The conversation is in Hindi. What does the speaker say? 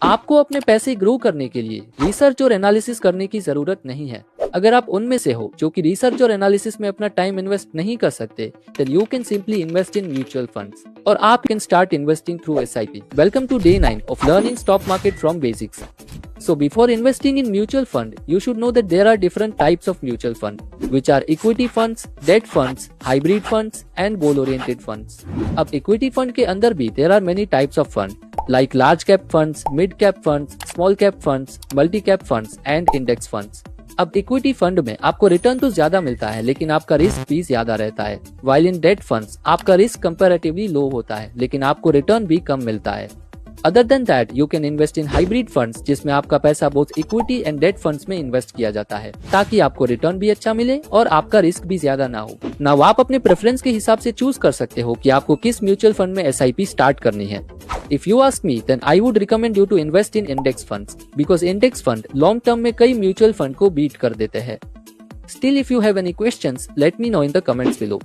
आपको अपने पैसे ग्रो करने के लिए रिसर्च और एनालिसिस करने की जरूरत नहीं है। अगर आप उनमें से हो जो कि रिसर्च और एनालिसिस में अपना टाइम इन्वेस्ट नहीं कर सकते, then you can simply invest in mutual funds और आप can start investing through SIP. Welcome to day 9 of learning stock market from basics. So before investing in mutual fund, you should know that there are different types of mutual fund, which are equity funds, debt funds, hybrid funds and goal oriented funds. अब equity fund के अंदर भी there are many types of fund like large cap funds, mid cap funds, small cap funds, multi cap funds and index funds. अब इक्विटी फंड में आपको रिटर्न तो ज्यादा मिलता है लेकिन आपका रिस्क भी ज्यादा रहता है, while in debt funds आपका रिस्क कंपैरेटिवली लो होता है लेकिन आपको रिटर्न भी कम मिलता है। Other than that you can invest in hybrid funds जिसमें आपका पैसा both equity and date funds में इन्वेस्ट किया जाता है ताकि आपको रिटर्न भी अच्छा मिले और आपका रिस्क भी ज्यादा ना हो। नाउ आप अपने प्रेफरेंस के हिसाब से चूज कर सकते हो कि आपको किस म्यूचुअल फंड में SIP स्टार्ट करनी है। If you ask me then I would recommend you to invest in index funds because index fund long term में कई म्यूचुअल फंड को बीट कर देते हैं। Still if you have any questions let me know in the comments below.